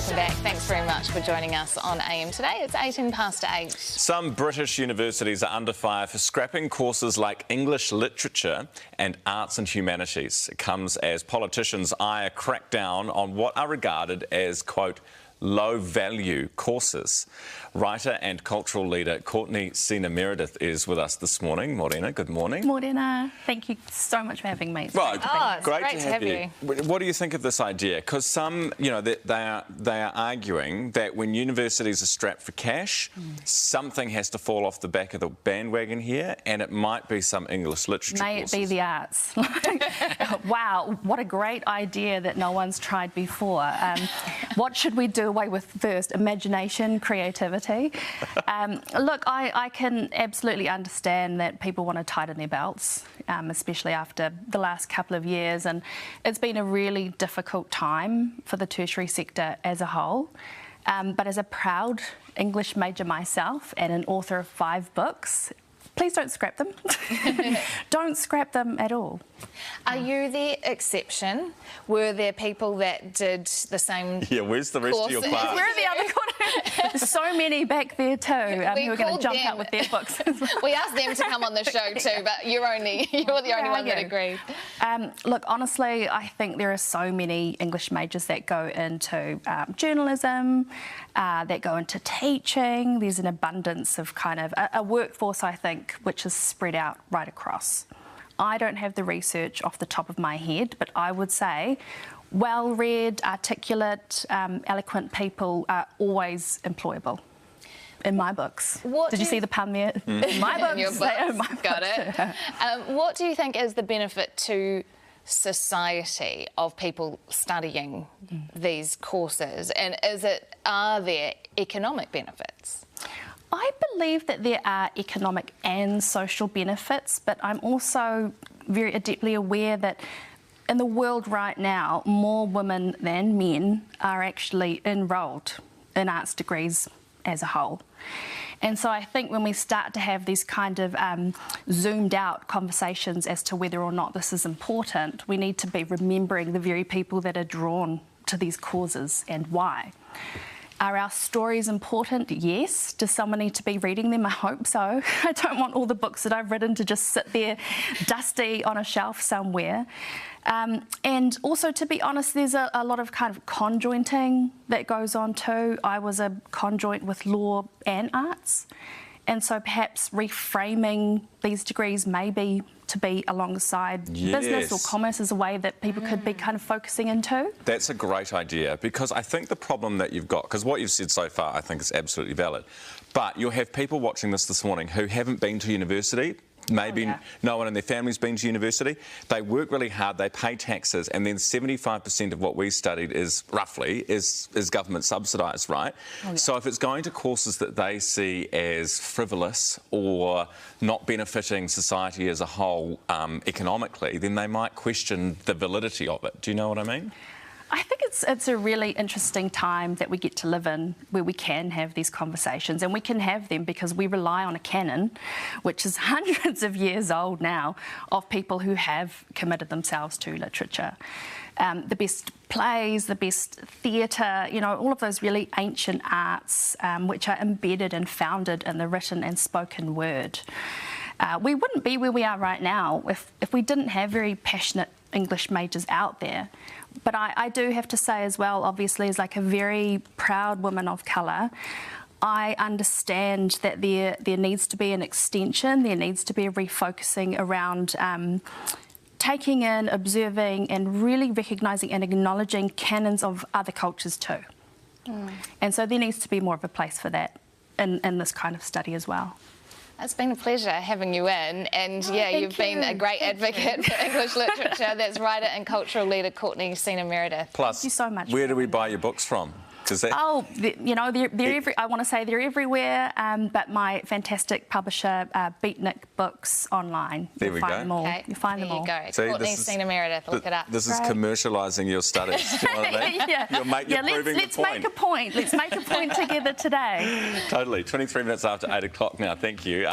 welcome back. Thanks very much for joining us on AM Today. It's 18 past 8. Some British universities are under fire for scrapping courses like English literature and arts and humanities. It comes as politicians eye a crackdown on what are regarded as, quote, low-value courses. Writer and cultural leader Courtney Sina-Meredith is with us this morning. Morena, good morning. Morena, thank you so much for having me. It's great to have you. What do you think of this idea? Because some, you know, they are arguing that when universities are strapped for cash, something has to fall off the back of the bandwagon here, and it might be some English literature May courses. it be the arts. Wow, what a great idea that no one's tried before. What should we do away with first? Imagination, creativity. Look, I can absolutely understand that people want to tighten their belts, especially after the last couple of years, and it's been a really difficult time for the tertiary sector as a whole. But as a proud English major myself and an author of 5 books, please don't scrap them. Don't scrap them at all. Are you the exception? Were there people that did the same? Yeah, where's the rest of your class? Where are the other There's so many back there too who are going to jump out with their books. We asked them to come on the show too, but you're the only one that agreed. Look, honestly, I think there are so many English majors that go into journalism, that go into teaching. There's an abundance of kind of a workforce, I think, which is spread out right across. I don't have the research off the top of my head, but I would say well-read, articulate, eloquent people are always employable. In my books. Did you see the pun there? In my books. Your books. Got it. What do you think is the benefit to society of people studying these courses, and are there economic benefits? I believe that there are economic and social benefits, but I'm also very adeptly aware that in the world right now, more women than men are actually enrolled in arts degrees as a whole. And so I think when we start to have these kind of zoomed out conversations as to whether or not this is important, we need to be remembering the very people that are drawn to these causes and why. Are our stories important? Yes. Does someone need to be reading them? I hope so. I don't want all the books that I've written to just sit there dusty on a shelf somewhere. And also, to be honest, there's a lot of kind of conjointing that goes on too. I was a conjoint with law and arts. And so perhaps reframing these degrees maybe to be alongside business or commerce is a way that people could be kind of focusing into. That's a great idea, because I think the problem that you've got, because what you've said so far I think is absolutely valid, but you'll have people watching this morning who haven't been to university. Maybe no one in their family's been to university. They work really hard, they pay taxes, and then 75% of what we studied is government subsidised, right? So if it's going to courses that they see as frivolous or not benefiting society as a whole economically, then they might question the validity of it. Do you know what I mean? I think it's a really interesting time that we get to live in, where we can have these conversations, and we can have them because we rely on a canon, which is hundreds of years old now, of people who have committed themselves to literature. The best plays, the best theatre, you know, all of those really ancient arts which are embedded and founded in the written and spoken word. We wouldn't be where we are right now if we didn't have very passionate English majors out there. But I do have to say as well, obviously, as like a very proud woman of colour, I understand that there needs to be an extension, there needs to be a refocusing around taking in, observing and really recognising and acknowledging canons of other cultures too. And so there needs to be more of a place for that in this kind of study as well. It's been a pleasure having you in, and you've been a great advocate for English literature. That's writer and cultural leader Courtney Sina-Meredith. Plus, thank you so much. Where do we buy your books from? You know, I want to say they're everywhere, but my fantastic publisher, Beatnik Books Online. There we go. Them all. You find them all. There you go. Courtney Sina-Meredith, look it up. This is commercialising your studies. You know what I mean? You're proving the point. Let's make a point. Let's make a point together today. Totally. 23 minutes after 8 o'clock now. Thank you.